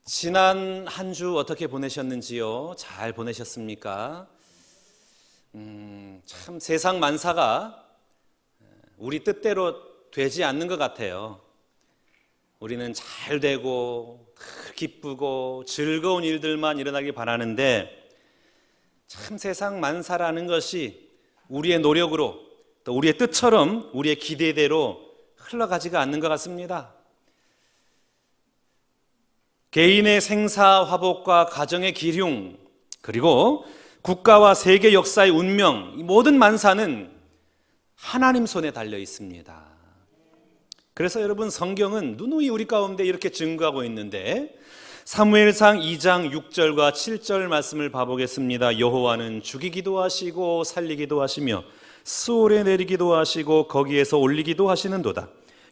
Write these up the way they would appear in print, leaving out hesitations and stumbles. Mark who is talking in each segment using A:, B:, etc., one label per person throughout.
A: 지난 한 주 어떻게 보내셨는지요? 잘 보내셨습니까? 참 세상 만사가 우리 뜻대로 되지 않는 것 같아요. 우리는 잘 되고 기쁘고 즐거운 일들만 일어나길 바라는데 참 세상 만사라는 것이 우리의 노력으로 또 우리의 뜻처럼 우리의 기대대로 흘러가지가 않는 것 같습니다. 개인의 생사화복과 가정의 기륭, 그리고 국가와 세계 역사의 운명, 이 모든 만사는 하나님 손에 달려 있습니다. 그래서 여러분, 성경은 누누이 우리 가운데 이렇게 증거하고 있는데, 사무엘상 2장 6절과 7절 말씀을 봐보겠습니다. 여호와는 죽이기도 하시고 살리기도 하시며 수월에 내리기도 하시고 거기에서 올리기도 하시는도다.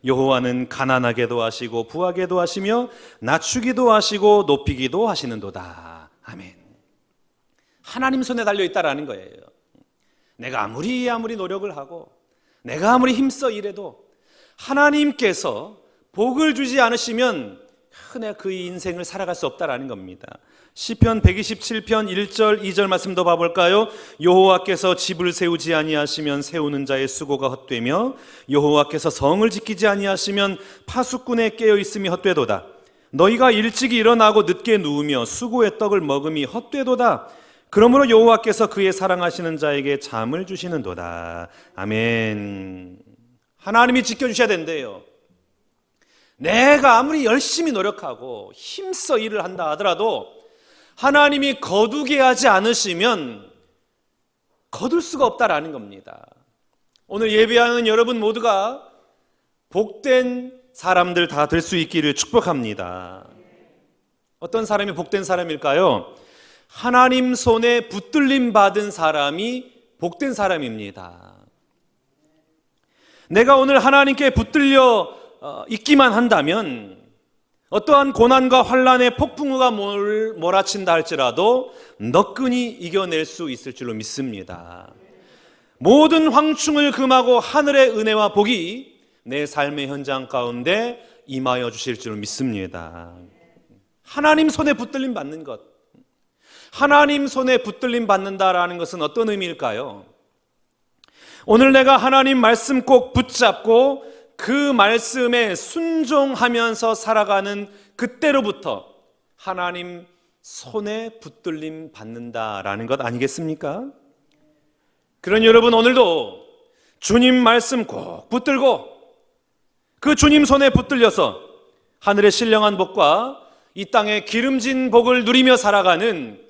A: 여호와는 가난하게도 하시고 부하게도 하시며 낮추기도 하시고 높이기도 하시는도다. 아멘. 하나님 손에 달려 있다라는 거예요. 내가 아무리 노력을 하고 내가 아무리 힘써 일해도 하나님께서 복을 주지 않으시면 내가 그 인생을 살아갈 수 없다라는 겁니다. 시편 127편 1절 2절 말씀도 봐볼까요? 여호와께서 집을 세우지 아니하시면 세우는 자의 수고가 헛되며 여호와께서 성을 지키지 아니하시면 파수꾼에 깨어 있음이 헛되도다. 너희가 일찍이 일어나고 늦게 누우며 수고의 떡을 먹음이 헛되도다. 그러므로 여호와께서 그의 사랑하시는 자에게 잠을 주시는도다. 아멘. 하나님이 지켜주셔야 된대요. 내가 아무리 열심히 노력하고 힘써 일을 한다 하더라도 하나님이 거두게 하지 않으시면 거둘 수가 없다라는 겁니다. 오늘 예배하는 여러분 모두가 복된 사람들 다 될 수 있기를 축복합니다. 어떤 사람이 복된 사람일까요? 하나님 손에 붙들림 받은 사람이 복된 사람입니다. 내가 오늘 하나님께 붙들려 있기만 한다면 어떠한 고난과 환난의 폭풍우가 몰아친다 할지라도 너끈히 이겨낼 수 있을 줄로 믿습니다. 모든 황충을 금하고 하늘의 은혜와 복이 내 삶의 현장 가운데 임하여 주실 줄로 믿습니다. 하나님 손에 붙들림 받는 것, 하나님 손에 붙들림 받는다라는 것은 어떤 의미일까요? 오늘 내가 하나님 말씀 꼭 붙잡고 그 말씀에 순종하면서 살아가는 그때로부터 하나님 손에 붙들림 받는다라는 것 아니겠습니까? 그러니 여러분, 오늘도 주님 말씀 꼭 붙들고 그 주님 손에 붙들려서 하늘의 신령한 복과 이 땅의 기름진 복을 누리며 살아가는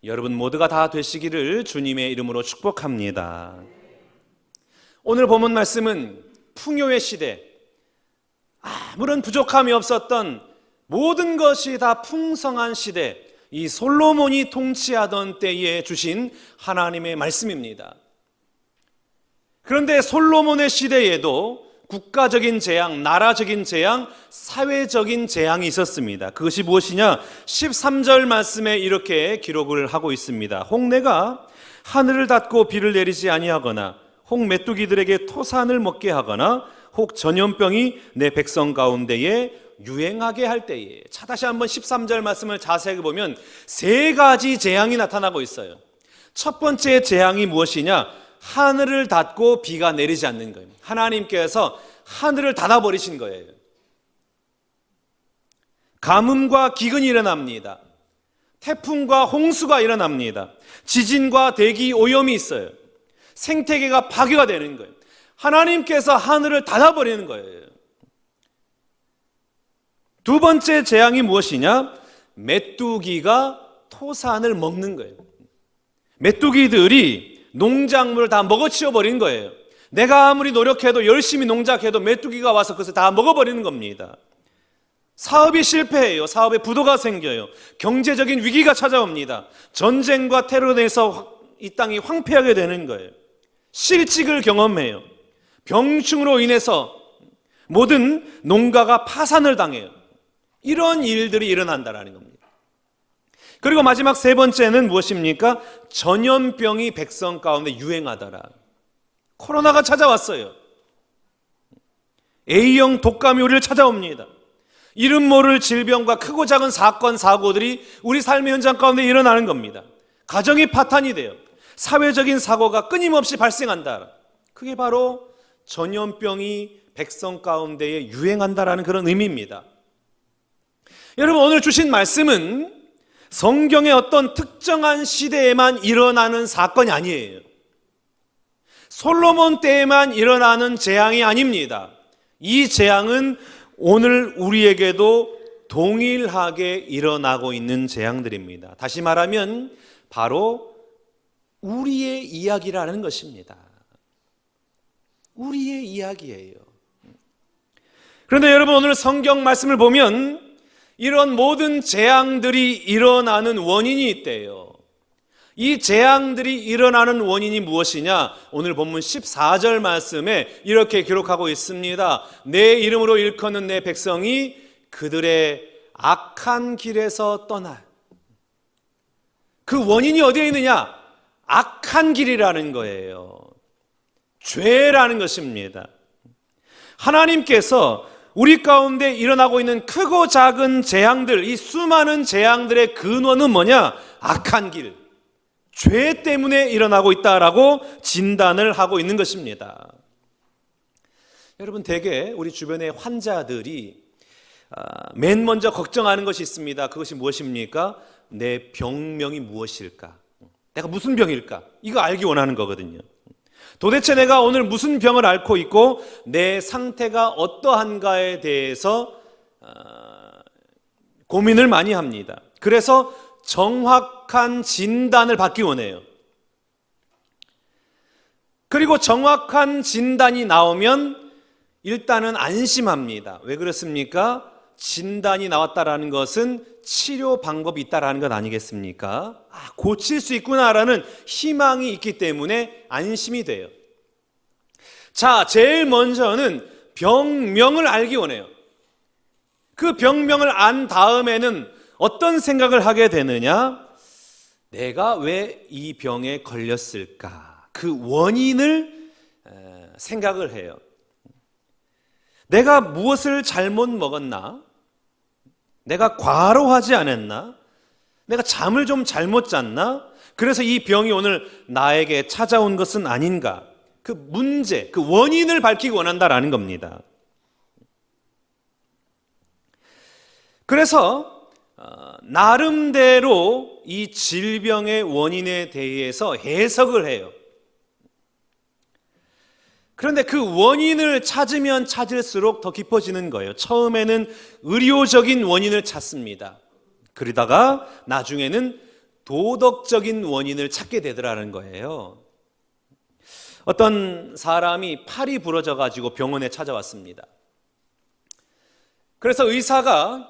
A: 여러분 모두가 다 되시기를 주님의 이름으로 축복합니다. 오늘 본문 말씀은 풍요의 시대, 아무런 부족함이 없었던 모든 것이 다 풍성한 시대, 이 솔로몬이 통치하던 때에 주신 하나님의 말씀입니다. 그런데 솔로몬의 시대에도 국가적인 재앙, 나라적인 재앙, 사회적인 재앙이 있었습니다. 그것이 무엇이냐? 13절 말씀에 이렇게 기록을 하고 있습니다. 홍내가 하늘을 닫고 비를 내리지 아니하거나 혹 메뚜기들에게 토산을 먹게 하거나 혹 전염병이 내 백성 가운데에 유행하게 할 때에. 자, 다시 한번 13절 말씀을 자세히 보면 세 가지 재앙이 나타나고 있어요. 첫 번째 재앙이 무엇이냐? 하늘을 닫고 비가 내리지 않는 거예요. 하나님께서 하늘을 닫아버리신 거예요. 가뭄과 기근이 일어납니다. 태풍과 홍수가 일어납니다. 지진과 대기 오염이 있어요. 생태계가 파괴가 되는 거예요. 하나님께서 하늘을 닫아버리는 거예요. 두 번째 재앙이 무엇이냐? 메뚜기가 토산을 먹는 거예요. 메뚜기들이 농작물을 다 먹어치워 버리는 거예요. 내가 아무리 노력해도 열심히 농작해도 메뚜기가 와서 그것을 다 먹어버리는 겁니다. 사업이 실패해요. 사업에 부도가 생겨요. 경제적인 위기가 찾아옵니다. 전쟁과 테러로 인해서 이 땅이 황폐하게 되는 거예요. 실직을 경험해요. 병충으로 인해서 모든 농가가 파산을 당해요. 이런 일들이 일어난다는 겁니다. 그리고 마지막 세 번째는 무엇입니까? 전염병이 백성 가운데 유행하더라. 코로나가 찾아왔어요. A형 독감이 우리를 찾아옵니다. 이름 모를 질병과 크고 작은 사건, 사고들이 우리 삶의 현장 가운데 일어나는 겁니다. 가정이 파탄이 돼요. 사회적인 사고가 끊임없이 발생한다. 그게 바로 전염병이 백성 가운데에 유행한다라는 그런 의미입니다. 여러분, 오늘 주신 말씀은 성경의 어떤 특정한 시대에만 일어나는 사건이 아니에요. 솔로몬 때에만 일어나는 재앙이 아닙니다. 이 재앙은 오늘 우리에게도 동일하게 일어나고 있는 재앙들입니다. 다시 말하면 바로 우리의 이야기라는 것입니다. 우리의 이야기예요. 그런데 여러분, 오늘 성경 말씀을 보면 이런 모든 재앙들이 일어나는 원인이 있대요. 이 재앙들이 일어나는 원인이 무엇이냐? 오늘 본문 14절 말씀에 이렇게 기록하고 있습니다. 내 이름으로 일컫는 내 백성이 그들의 악한 길에서 떠나. 그 원인이 어디에 있느냐? 악한 길이라는 거예요. 죄라는 것입니다. 하나님께서 우리 가운데 일어나고 있는 크고 작은 재앙들, 이 수많은 재앙들의 근원은 뭐냐? 악한 길, 죄 때문에 일어나고 있다라고 진단을 하고 있는 것입니다. 여러분, 대개 우리 주변의 환자들이 맨 먼저 걱정하는 것이 있습니다. 그것이 무엇입니까? 내 병명이 무엇일까? 내가 무슨 병일까? 이거 알기 원하는 거거든요. 도대체 내가 오늘 무슨 병을 앓고 있고 내 상태가 어떠한가에 대해서 고민을 많이 합니다. 그래서 정확한 진단을 받기 원해요. 그리고 정확한 진단이 나오면 일단은 안심합니다. 왜 그렇습니까? 진단이 나왔다라는 것은 치료 방법이 있다라는 것 아니겠습니까? 고칠 수 있구나라는 희망이 있기 때문에 안심이 돼요. 자, 제일 먼저는 병명을 알기 원해요. 그 병명을 안 다음에는 어떤 생각을 하게 되느냐? 내가 왜 이 병에 걸렸을까? 그 원인을 생각을 해요. 내가 무엇을 잘못 먹었나? 내가 과로하지 않았나? 내가 잠을 좀 잘못 잤나? 그래서 이 병이 오늘 나에게 찾아온 것은 아닌가? 그 문제, 그 원인을 밝히기 원한다라는 겁니다. 그래서 나름대로 이 질병의 원인에 대해서 해석을 해요. 그런데 그 원인을 찾으면 찾을수록 더 깊어지는 거예요. 처음에는 의료적인 원인을 찾습니다. 그러다가 나중에는 도덕적인 원인을 찾게 되더라는 거예요. 어떤 사람이 팔이 부러져 가지고 병원에 찾아왔습니다. 그래서 의사가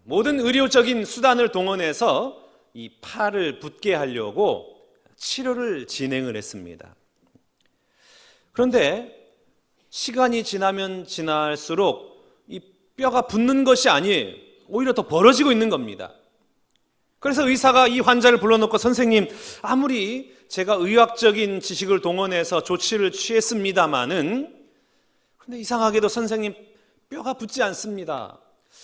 A: 모든 의료적인 수단을 동원해서 이 팔을 붙게 하려고 치료를 진행을 했습니다. 그런데 시간이 지나면 지날수록 이 뼈가 붙는 것이 아니에요. 오히려 더 벌어지고 있는 겁니다. 그래서 의사가 이 환자를 불러놓고 선생님, 아무리 제가 의학적인 지식을 동원해서 조치를 취했습니다마는 그런데 이상하게도 선생님 뼈가 붙지 않습니다.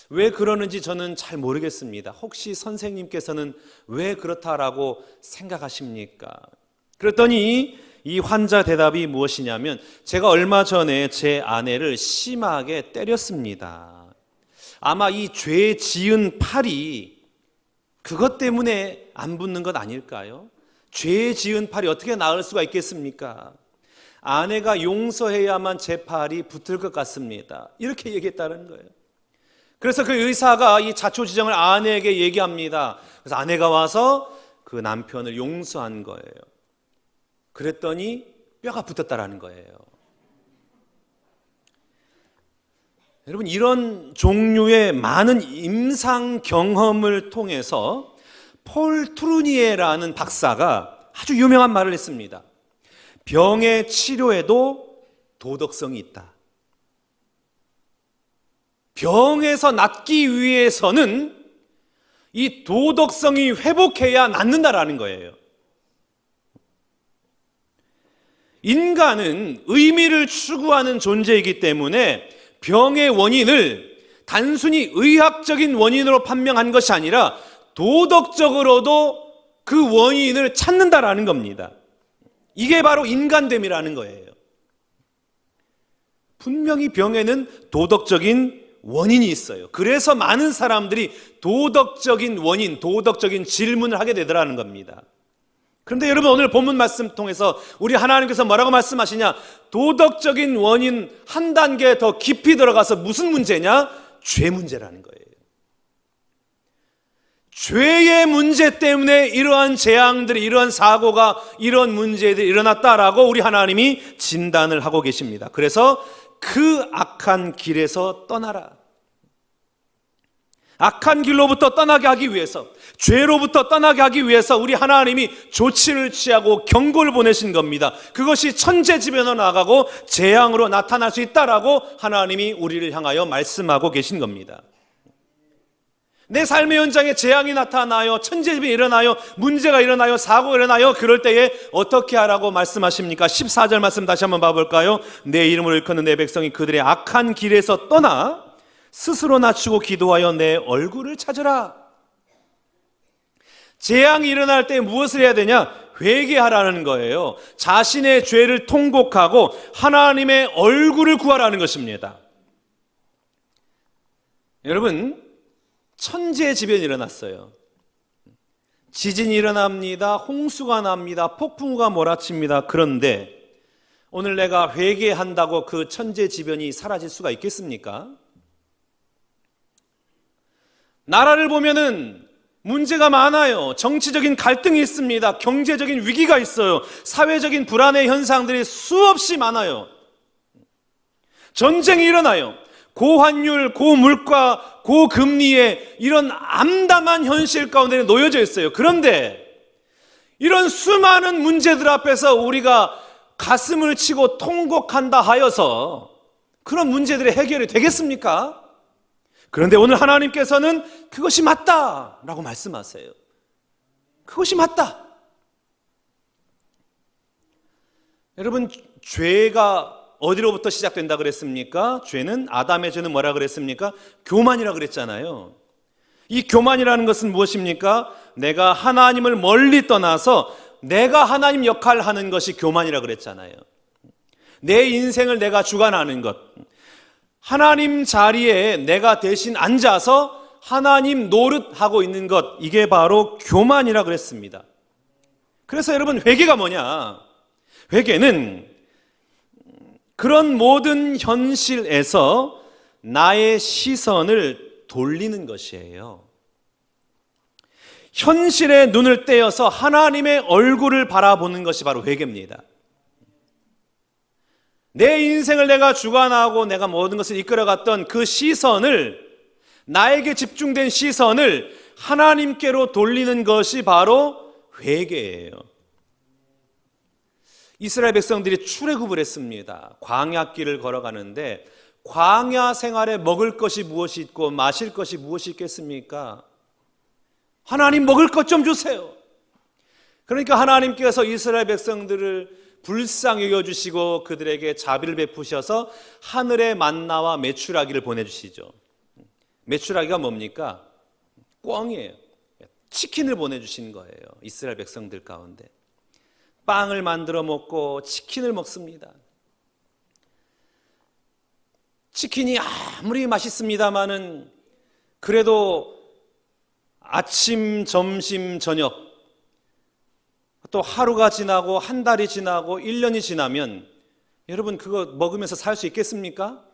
A: 왜 그러는지 저는 잘 모르겠습니다. 혹시 선생님께서는 왜 그렇다라고 생각하십니까? 그랬더니 이 환자 대답이 무엇이냐면 제가 얼마 전에 제 아내를 심하게 때렸습니다. 아마 이 죄 지은 팔이 그것 때문에 안 붙는 것 아닐까요? 죄 지은 팔이 어떻게 나을 수가 있겠습니까? 아내가 용서해야만 제 팔이 붙을 것 같습니다. 이렇게 얘기했다는 거예요. 그래서 그 의사가 이 자초지정을 아내에게 얘기합니다. 그래서 아내가 와서 그 남편을 용서한 거예요. 그랬더니 뼈가 붙었다라는 거예요. 여러분, 이런 종류의 많은 임상 경험을 통해서 폴 트루니에라는 박사가 아주 유명한 말을 했습니다. 병의 치료에도 도덕성이 있다. 병에서 낫기 위해서는 이 도덕성이 회복해야 낫는다라는 거예요. 인간은 의미를 추구하는 존재이기 때문에 병의 원인을 단순히 의학적인 원인으로 판명한 것이 아니라 도덕적으로도 그 원인을 찾는다라는 겁니다. 이게 바로 인간됨이라는 거예요. 분명히 병에는 도덕적인 원인이 있어요. 그래서 많은 사람들이 도덕적인 원인, 도덕적인 질문을 하게 되더라는 겁니다. 그런데 여러분, 오늘 본문 말씀 통해서 우리 하나님께서 뭐라고 말씀하시냐? 도덕적인 원인 한 단계 더 깊이 들어가서 무슨 문제냐? 죄 문제라는 거예요. 죄의 문제 때문에 이러한 재앙들이, 이러한 사고가, 이런 문제들이 일어났다라고 우리 하나님이 진단을 하고 계십니다. 그래서 그 악한 길에서 떠나라. 악한 길로부터 떠나게 하기 위해서, 죄로부터 떠나게 하기 위해서 우리 하나님이 조치를 취하고 경고를 보내신 겁니다. 그것이 천재지변으로 나가고 재앙으로 나타날 수 있다라고 하나님이 우리를 향하여 말씀하고 계신 겁니다. 내 삶의 현장에 재앙이 나타나요, 천재지변이 일어나요, 문제가 일어나요, 사고가 일어나요. 그럴 때에 어떻게 하라고 말씀하십니까? 14절 말씀 다시 한번 봐볼까요? 내 이름을 일컫는 내 백성이 그들의 악한 길에서 떠나 스스로 낮추고 기도하여 내 얼굴을 찾으라. 재앙이 일어날 때 무엇을 해야 되냐? 회개하라는 거예요. 자신의 죄를 통곡하고 하나님의 얼굴을 구하라는 것입니다. 여러분, 천재지변이 일어났어요. 지진이 일어납니다. 홍수가 납니다. 폭풍우가 몰아칩니다. 그런데 오늘 내가 회개한다고 그 천재지변이 사라질 수가 있겠습니까? 나라를 보면은 문제가 많아요. 정치적인 갈등이 있습니다. 경제적인 위기가 있어요. 사회적인 불안의 현상들이 수없이 많아요. 전쟁이 일어나요. 고환율, 고물가, 고금리에 이런 암담한 현실 가운데 놓여져 있어요. 그런데 이런 수많은 문제들 앞에서 우리가 가슴을 치고 통곡한다 하여서 그런 문제들의 해결이 되겠습니까? 그런데 오늘 하나님께서는 그것이 맞다라고 말씀하세요. 그것이 맞다. 여러분, 죄가 어디로부터 시작된다 그랬습니까? 죄는, 아담의 죄는 뭐라 그랬습니까? 교만이라 그랬잖아요. 이 교만이라는 것은 무엇입니까? 내가 하나님을 멀리 떠나서 내가 하나님 역할을 하는 것이 교만이라 그랬잖아요. 내 인생을 내가 주관하는 것, 하나님 자리에 내가 대신 앉아서 하나님 노릇하고 있는 것, 이게 바로 교만이라 그랬습니다. 그래서 여러분, 회개가 뭐냐? 회개는 그런 모든 현실에서 나의 시선을 돌리는 것이에요. 현실에 눈을 떼어서 하나님의 얼굴을 바라보는 것이 바로 회개입니다. 내 인생을 내가 주관하고 내가 모든 것을 이끌어갔던 그 시선을, 나에게 집중된 시선을 하나님께로 돌리는 것이 바로 회개예요. 이스라엘 백성들이 출애굽을 했습니다. 광야길을 걸어가는데 광야 생활에 먹을 것이 무엇이 있고 마실 것이 무엇이 있겠습니까? 하나님, 먹을 것 좀 주세요. 그러니까 하나님께서 이스라엘 백성들을 불쌍히 여겨주시고 그들에게 자비를 베푸셔서 하늘의 만나와 메추라기를 보내주시죠. 메추라기가 뭡니까? 꿩이에요. 치킨을 보내주신 거예요. 이스라엘 백성들 가운데 빵을 만들어 먹고 치킨을 먹습니다. 치킨이 아무리 맛있습니다마는 그래도 아침, 점심, 저녁, 또 하루가 지나고 한 달이 지나고 1년이 지나면 여러분, 그거 먹으면서 살 수 있겠습니까?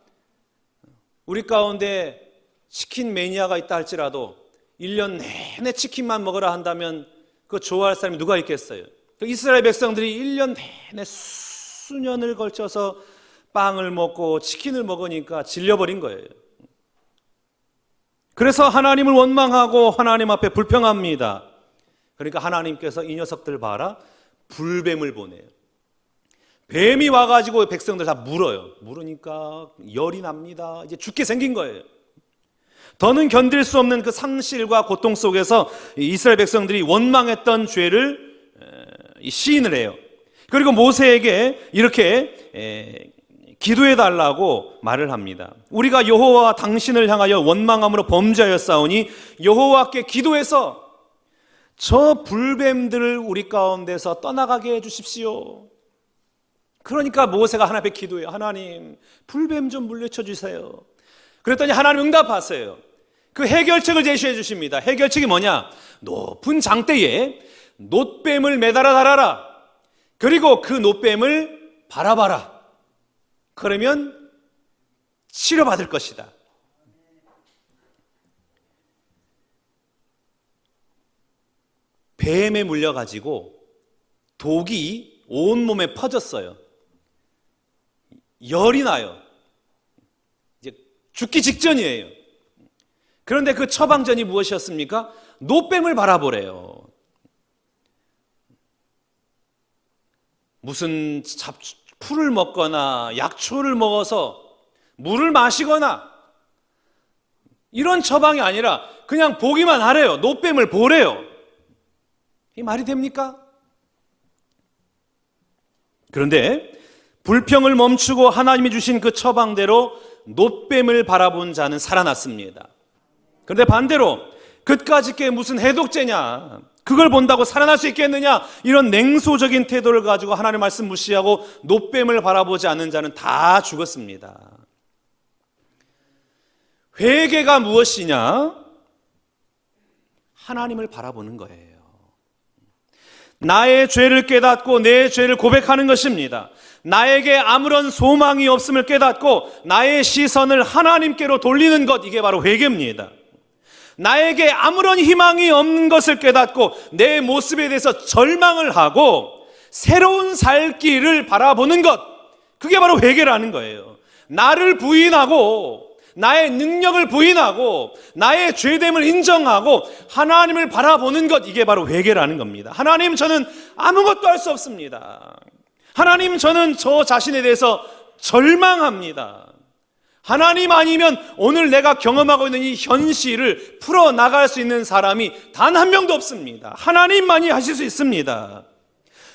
A: 우리 가운데 치킨 매니아가 있다 할지라도 1년 내내 치킨만 먹으라 한다면 그거 좋아할 사람이 누가 있겠어요? 이스라엘 백성들이 1년 내내 수년을 걸쳐서 빵을 먹고 치킨을 먹으니까 질려버린 거예요. 그래서 하나님을 원망하고 하나님 앞에 불평합니다. 그러니까 하나님께서 이 녀석들 봐라, 불뱀을 보내요. 뱀이 와가지고 백성들 다 물어요. 물으니까 열이 납니다. 이제 죽게 생긴 거예요. 더는 견딜 수 없는 그 상실과 고통 속에서 이스라엘 백성들이 원망했던 죄를 시인을 해요. 그리고 모세에게 이렇게 기도해 달라고 말을 합니다. 우리가 여호와 당신을 향하여 원망함으로 범죄하였사오니 여호와께 기도해서 저 불뱀들을 우리 가운데서 떠나가게 해주십시오. 그러니까 모세가 하나님 앞에 기도해요. 하나님, 불뱀 좀 물리쳐 주세요. 그랬더니 하나님 응답하세요. 그 해결책을 제시해 주십니다. 해결책이 뭐냐? 높은 장대에 놋뱀을 매달아 달아라. 그리고 그 놋뱀을 바라봐라. 그러면 치료받을 것이다. 뱀에 물려가지고 독이 온몸에 퍼졌어요. 열이 나요. 이제 죽기 직전이에요. 그런데 그 처방전이 무엇이었습니까? 놋뱀을 바라보래요. 무슨 풀을 먹거나 약초를 먹어서 물을 마시거나 이런 처방이 아니라 그냥 보기만 하래요. 놋뱀을 보래요. 이 말이 됩니까? 그런데 불평을 멈추고 하나님이 주신 그 처방대로 놋뱀을 바라본 자는 살아났습니다. 그런데 반대로 그까짓 게 무슨 해독제냐, 그걸 본다고 살아날 수 있겠느냐, 이런 냉소적인 태도를 가지고 하나님의 말씀 무시하고 놋뱀을 바라보지 않는 자는 다 죽었습니다. 회개가 무엇이냐? 하나님을 바라보는 거예요. 나의 죄를 깨닫고 내 죄를 고백하는 것입니다. 나에게 아무런 소망이 없음을 깨닫고 나의 시선을 하나님께로 돌리는 것, 이게 바로 회개입니다. 나에게 아무런 희망이 없는 것을 깨닫고 내 모습에 대해서 절망을 하고 새로운 살 길을 바라보는 것, 그게 바로 회개라는 거예요. 나를 부인하고 나의 능력을 부인하고 나의 죄됨을 인정하고 하나님을 바라보는 것, 이게 바로 회개라는 겁니다. 하나님, 저는 아무것도 할 수 없습니다. 하나님, 저는 저 자신에 대해서 절망합니다. 하나님 아니면 오늘 내가 경험하고 있는 이 현실을 풀어나갈 수 있는 사람이 단 한 명도 없습니다. 하나님만이 하실 수 있습니다.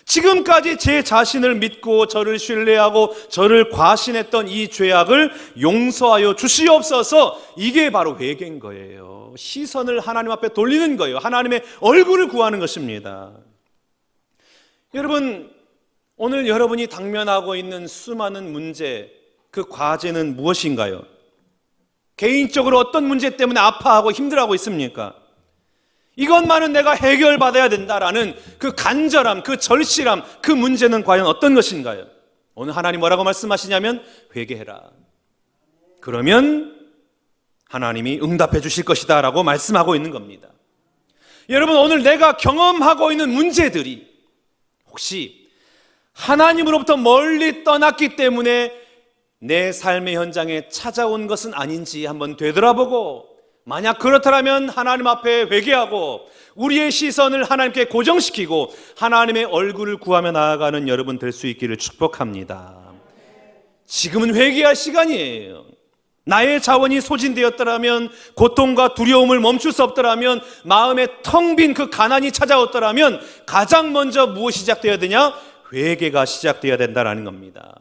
A: 지금까지 제 자신을 믿고 저를 신뢰하고 저를 과신했던 이 죄악을 용서하여 주시옵소서, 이게 바로 회개인 거예요. 시선을 하나님 앞에 돌리는 거예요. 하나님의 얼굴을 구하는 것입니다. 여러분, 오늘 여러분이 당면하고 있는 수많은 문제, 그 과제는 무엇인가요? 개인적으로 어떤 문제 때문에 아파하고 힘들어하고 있습니까? 이것만은 내가 해결받아야 된다라는 그 간절함, 그 절실함, 그 문제는 과연 어떤 것인가요? 오늘 하나님 뭐라고 말씀하시냐면 회개해라. 그러면 하나님이 응답해 주실 것이다 라고 말씀하고 있는 겁니다. 여러분, 오늘 내가 경험하고 있는 문제들이 혹시 하나님으로부터 멀리 떠났기 때문에 내 삶의 현장에 찾아온 것은 아닌지 한번 되돌아보고, 만약 그렇다면 하나님 앞에 회개하고 우리의 시선을 하나님께 고정시키고 하나님의 얼굴을 구하며 나아가는 여러분 될 수 있기를 축복합니다. 지금은 회개할 시간이에요. 나의 자원이 소진되었더라면, 고통과 두려움을 멈출 수 없더라면, 마음에 텅 빈 그 가난이 찾아왔더라면 가장 먼저 무엇이 시작되어야 되냐? 회개가 시작되어야 된다는 겁니다.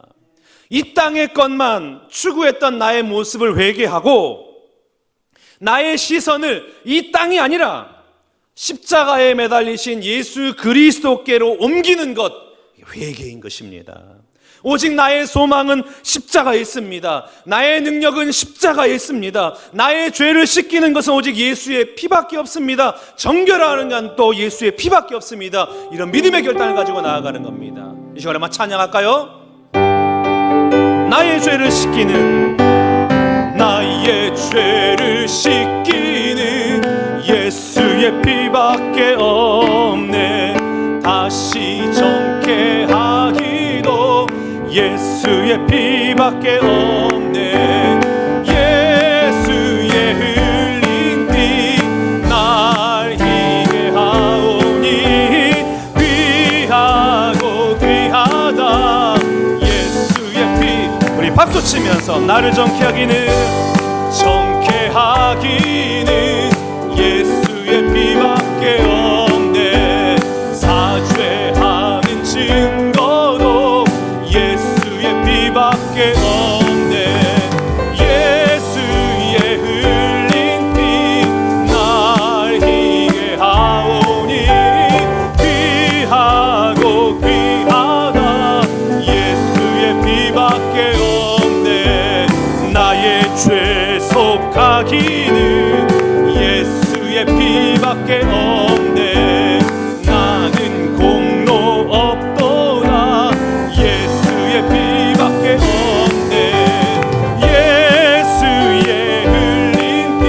A: 이 땅의 것만 추구했던 나의 모습을 회개하고 나의 시선을 이 땅이 아니라 십자가에 매달리신 예수 그리스도께로 옮기는 것, 회개인 것입니다. 오직 나의 소망은 십자가에 있습니다. 나의 능력은 십자가에 있습니다. 나의 죄를 씻기는 것은 오직 예수의 피밖에 없습니다. 정결하는 건 또 예수의 피밖에 없습니다. 이런 믿음의 결단을 가지고 나아가는 겁니다. 이 시간에 한번 찬양할까요? 나의 죄를 씻기는, 나의 죄를 씻기는 예수의 피밖에 없네. 다시 정케하기도 예수의 피밖에 없네. 예수의 흘린 피 날 희게 하오니 귀하고 귀하다 예수의 피. 우리 박수 치면서 나를 정케하기는 예수의 피밖에 없네. 사죄하는 증거도 예수의 피밖에 없네. 피밖에 없네. 나는 공로 없도다. 예수의 피밖에 없네. 예수의 흘린 피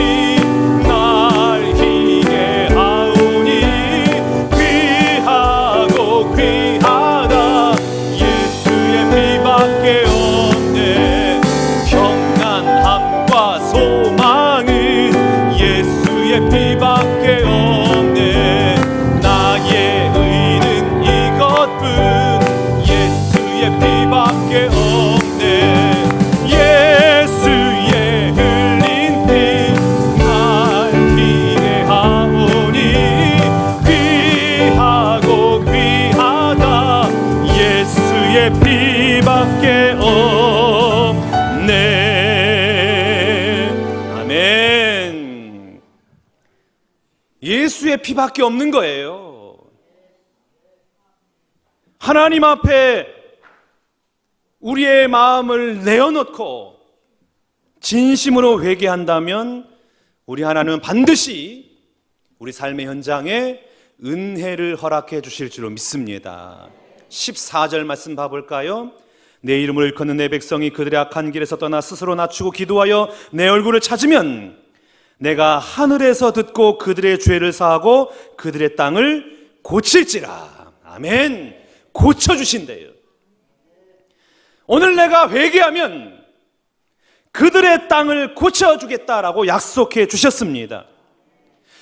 A: 날 희게 하오니 귀하고 귀하다. 예수의 피밖에 없네. 평안함과 소망은 예수의 피밖에 없네. 나의 의는 이것뿐. 예수의 피밖에 없네. 예수의 흘린 피 날 피게 하오니 귀하고 귀하다. 예수의 피밖에 없네. 아멘. 예수의 피밖에 없는 거예요. 하나님 앞에 우리의 마음을 내어놓고 진심으로 회개한다면 우리 하나님은 반드시 우리 삶의 현장에 은혜를 허락해 주실 줄로 믿습니다. 14절 말씀 봐볼까요? 내 이름을 일컫는 내 백성이 그들의 악한 길에서 떠나 스스로 낮추고 기도하여 내 얼굴을 찾으면 내가 하늘에서 듣고 그들의 죄를 사하고 그들의 땅을 고칠지라. 아멘. 고쳐주신대요. 오늘 내가 회개하면 그들의 땅을 고쳐주겠다라고 약속해 주셨습니다.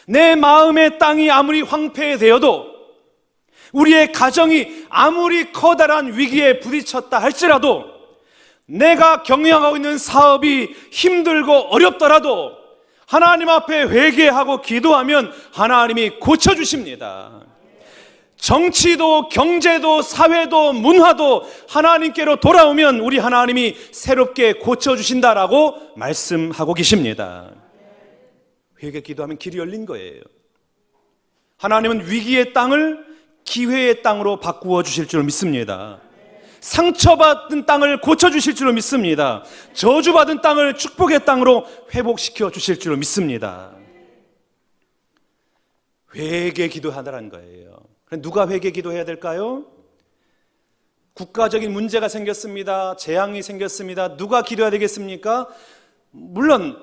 A: 내 마음의 땅이 아무리 황폐되어도, 우리의 가정이 아무리 커다란 위기에 부딪혔다 할지라도, 내가 경영하고 있는 사업이 힘들고 어렵더라도 하나님 앞에 회개하고 기도하면 하나님이 고쳐주십니다. 정치도 경제도 사회도 문화도 하나님께로 돌아오면 우리 하나님이 새롭게 고쳐주신다라고 말씀하고 계십니다. 회개 기도하면 길이 열린 거예요. 하나님은 위기의 땅을 기회의 땅으로 바꾸어 주실 줄 믿습니다. 상처받은 땅을 고쳐주실 줄 믿습니다. 저주받은 땅을 축복의 땅으로 회복시켜 주실 줄 믿습니다. 회개 기도하라는 거예요. 누가 회개 기도해야 될까요? 국가적인 문제가 생겼습니다. 재앙이 생겼습니다. 누가 기도해야 되겠습니까? 물론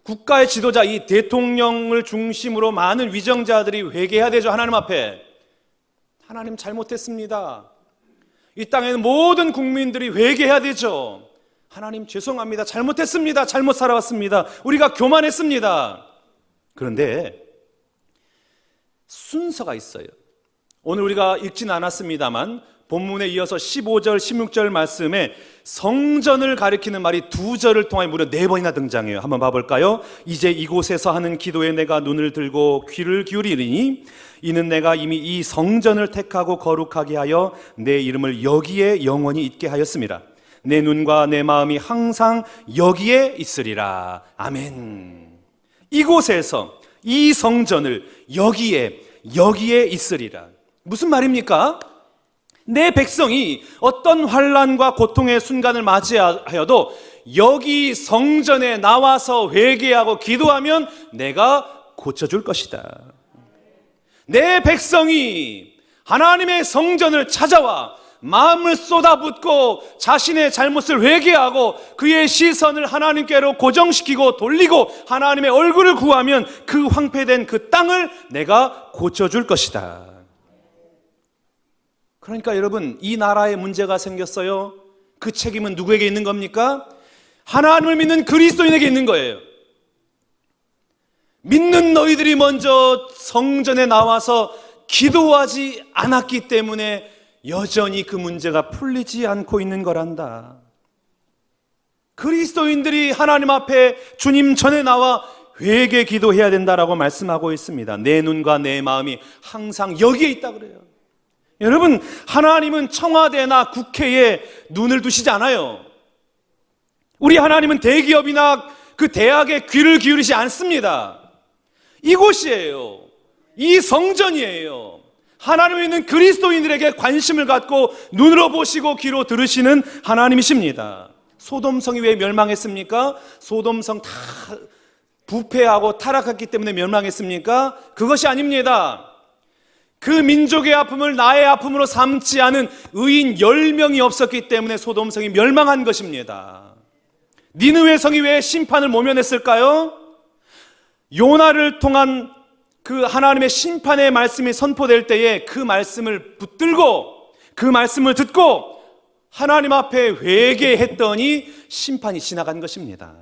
A: 국가의 지도자, 이 대통령을 중심으로 많은 위정자들이 회개해야 되죠. 하나님 앞에. 하나님 잘못했습니다. 이 땅에는 모든 국민들이 회개해야 되죠. 하나님 죄송합니다. 잘못했습니다. 잘못 살아왔습니다. 우리가 교만했습니다. 그런데 순서가 있어요. 오늘 우리가 읽진 않았습니다만 본문에 이어서 15절, 16절 말씀에 성전을 가리키는 말이 2절을 통해 무려 4번이나 등장해요. 한번 봐볼까요? 이제 이곳에서 하는 기도에 내가 눈을 들고 귀를 기울이리니 이는 내가 이미 이 성전을 택하고 거룩하게 하여 내 이름을 여기에 영원히 있게 하였습니다. 내 눈과 내 마음이 항상 여기에 있으리라. 아멘. 이곳에서 이 성전을 여기에 있으리라. 무슨 말입니까? 내 백성이 어떤 환난과 고통의 순간을 맞이하여도 여기 성전에 나와서 회개하고 기도하면 내가 고쳐줄 것이다. 내 백성이 하나님의 성전을 찾아와 마음을 쏟아붓고 자신의 잘못을 회개하고 그의 시선을 하나님께로 고정시키고 돌리고 하나님의 얼굴을 구하면 그 황폐된 그 땅을 내가 고쳐줄 것이다. 그러니까 여러분, 이 나라에 문제가 생겼어요. 그 책임은 누구에게 있는 겁니까? 하나님을 믿는 그리스도인에게 있는 거예요. 믿는 너희들이 먼저 성전에 나와서 기도하지 않았기 때문에 여전히 그 문제가 풀리지 않고 있는 거란다. 그리스도인들이 하나님 앞에 주님 전에 나와 회개 기도해야 된다라고 말씀하고 있습니다. 내 눈과 내 마음이 항상 여기에 있다 그래요. 여러분, 하나님은 청와대나 국회에 눈을 두시지 않아요. 우리 하나님은 대기업이나 그 대학에 귀를 기울이지 않습니다. 이곳이에요. 이 성전이에요. 하나님을 믿는 그리스도인들에게 관심을 갖고 눈으로 보시고 귀로 들으시는 하나님이십니다. 소돔성이 왜 멸망했습니까? 소돔성 다 부패하고 타락했기 때문에 멸망했습니까? 그것이 아닙니다. 그 민족의 아픔을 나의 아픔으로 삼지 않은 의인 10명이 없었기 때문에 소돔성이 멸망한 것입니다. 니느웨 성이 왜 심판을 모면했을까요? 요나를 통한 그 하나님의 심판의 말씀이 선포될 때에 그 말씀을 붙들고 그 말씀을 듣고 하나님 앞에 회개했더니 심판이 지나간 것입니다.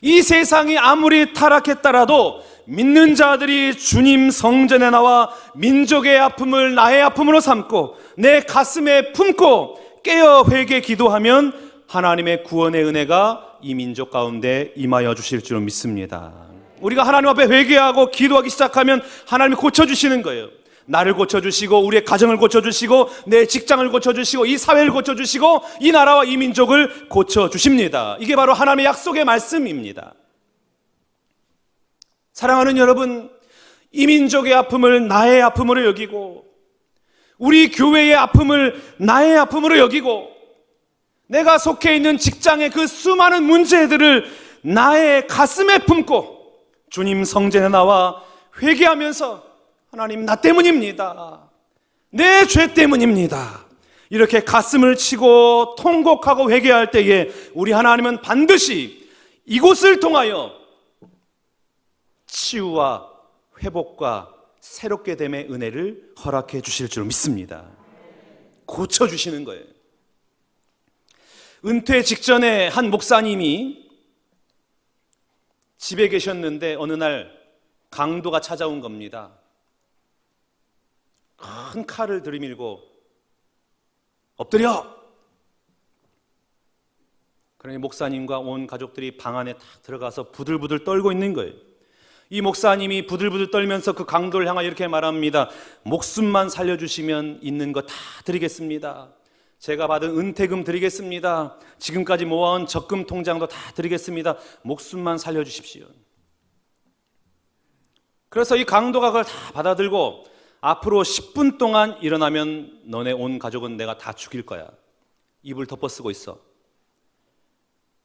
A: 이 세상이 아무리 타락했더라도 믿는 자들이 주님 성전에 나와 민족의 아픔을 나의 아픔으로 삼고 내 가슴에 품고 깨어 회개 기도하면 하나님의 구원의 은혜가 이 민족 가운데 임하여 주실 줄 믿습니다. 우리가 하나님 앞에 회개하고 기도하기 시작하면 하나님이 고쳐주시는 거예요. 나를 고쳐주시고 우리의 가정을 고쳐주시고 내 직장을 고쳐주시고 이 사회를 고쳐주시고 이 나라와 이 민족을 고쳐주십니다. 이게 바로 하나님의 약속의 말씀입니다. 사랑하는 여러분, 이 민족의 아픔을 나의 아픔으로 여기고 우리 교회의 아픔을 나의 아픔으로 여기고 내가 속해 있는 직장의 그 수많은 문제들을 나의 가슴에 품고 주님 성전에 나와 회개하면서 하나님, 나 때문입니다. 내 죄 때문입니다. 이렇게 가슴을 치고 통곡하고 회개할 때에 우리 하나님은 반드시 이곳을 통하여 치유와 회복과 새롭게 됨의 은혜를 허락해 주실 줄 믿습니다. 고쳐주시는 거예요. 은퇴 직전에 한 목사님이 집에 계셨는데 어느 날 강도가 찾아온 겁니다. 큰 칼을 들이밀고 엎드려! 그러니 목사님과 온 가족들이 방 안에 딱 들어가서 부들부들 떨고 있는 거예요. 이 목사님이 부들부들 떨면서 그 강도를 향하여 이렇게 말합니다. 목숨만 살려주시면 있는 거 다 드리겠습니다. 제가 받은 은퇴금 드리겠습니다. 지금까지 모아온 적금 통장도 다 드리겠습니다. 목숨만 살려주십시오. 그래서 이 강도가 그걸 다 받아들고 앞으로 10분 동안 일어나면 너네 온 가족은 내가 다 죽일 거야. 입을 덮어쓰고 있어.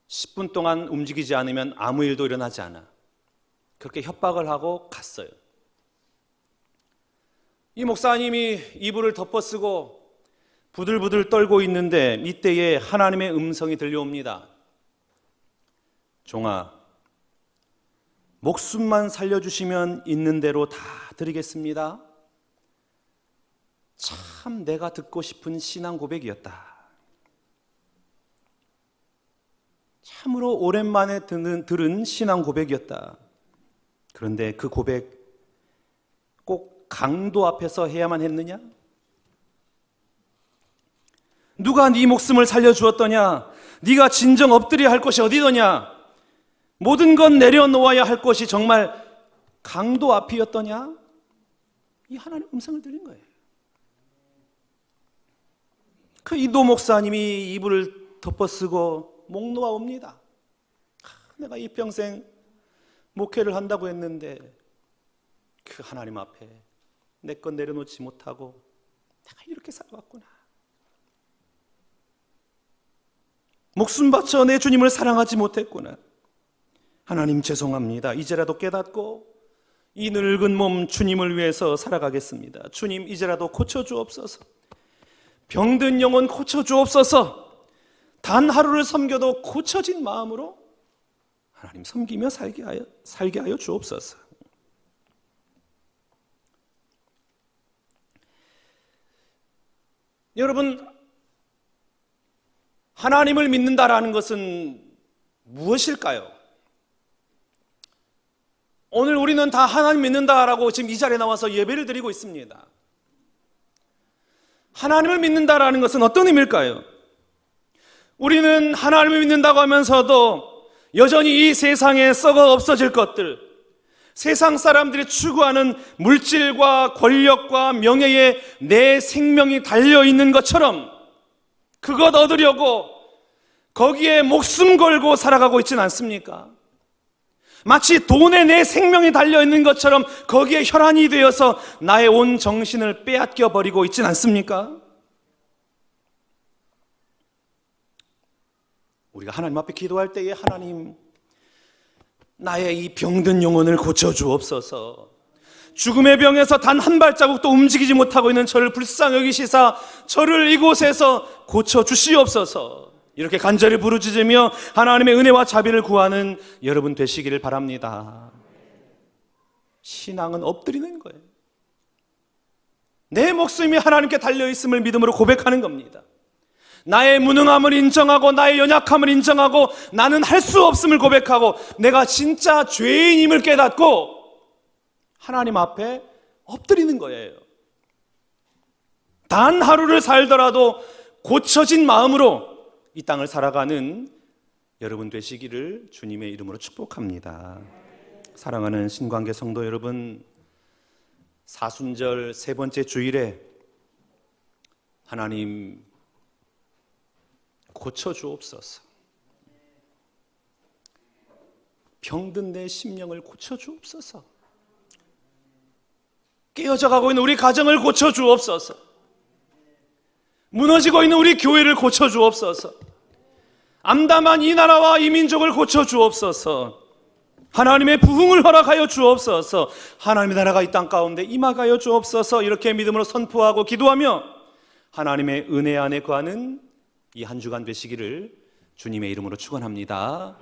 A: 10분 동안 움직이지 않으면 아무 일도 일어나지 않아. 그렇게 협박을 하고 갔어요. 이 목사님이 이불을 덮어쓰고 부들부들 떨고 있는데 이때에 하나님의 음성이 들려옵니다. 종아, 목숨만 살려주시면 있는 대로 다 드리겠습니다. 참 내가 듣고 싶은 신앙 고백이었다. 참으로 오랜만에 들은 신앙 고백이었다. 그런데 그 고백 꼭 강도 앞에서 해야만 했느냐? 누가 네 목숨을 살려주었더냐? 네가 진정 엎드려야 할 것이 어디더냐? 모든 건 내려놓아야 할 것이 정말 강도 앞이었더냐? 이 하나님의 음성을 들린 거예요. 그 이도 목사님이 이불을 덮어쓰고 목 놓아 옵니다. 내가 이 평생 목회를 한다고 했는데 그 하나님 앞에 내 것 내려놓지 못하고 내가 이렇게 살아왔구나. 목숨 바쳐 내 주님을 사랑하지 못했구나. 하나님 죄송합니다. 이제라도 깨닫고 이 늙은 몸 주님을 위해서 살아가겠습니다. 주님 이제라도 고쳐주옵소서. 병든 영혼 고쳐주옵소서. 단 하루를 섬겨도 고쳐진 마음으로 하나님 섬기며 살게 하여 주옵소서. 여러분, 하나님을 믿는다라는 것은 무엇일까요? 오늘 우리는 다 하나님 믿는다라고 지금 이 자리에 나와서 예배를 드리고 있습니다. 하나님을 믿는다라는 것은 어떤 의미일까요? 우리는 하나님을 믿는다고 하면서도 여전히 이 세상에 썩어 없어질 것들, 세상 사람들이 추구하는 물질과 권력과 명예에 내 생명이 달려있는 것처럼 그것 얻으려고 거기에 목숨 걸고 살아가고 있지는 않습니까? 마치 돈에 내 생명이 달려있는 것처럼 거기에 혈안이 되어서 나의 온 정신을 빼앗겨 버리고 있지는 않습니까? 우리가 하나님 앞에 기도할 때에 하나님, 나의 이 병든 영혼을 고쳐주옵소서. 죽음의 병에서 단 한 발자국도 움직이지 못하고 있는 저를 불쌍히 여기시사 저를 이곳에서 고쳐주시옵소서. 이렇게 간절히 부르짖으며 하나님의 은혜와 자비를 구하는 여러분 되시기를 바랍니다. 신앙은 엎드리는 거예요. 내 목숨이 하나님께 달려있음을 믿음으로 고백하는 겁니다. 나의 무능함을 인정하고 나의 연약함을 인정하고 나는 할 수 없음을 고백하고 내가 진짜 죄인임을 깨닫고 하나님 앞에 엎드리는 거예요. 단 하루를 살더라도 고쳐진 마음으로 이 땅을 살아가는 여러분 되시기를 주님의 이름으로 축복합니다. 사랑하는 신관계 성도 여러분, 사순절 세 번째 주일에 하나님 고쳐주옵소서. 병든 내 심령을 고쳐주옵소서. 깨어져 가고 있는 우리 가정을 고쳐주옵소서. 무너지고 있는 우리 교회를 고쳐주옵소서. 암담한 이 나라와 이 민족을 고쳐주옵소서. 하나님의 부흥을 허락하여 주옵소서. 하나님의 나라가 이 땅 가운데 임하여 주옵소서. 이렇게 믿음으로 선포하고 기도하며 하나님의 은혜 안에 거하는 이 한 주간 되시기를 주님의 이름으로 축원합니다.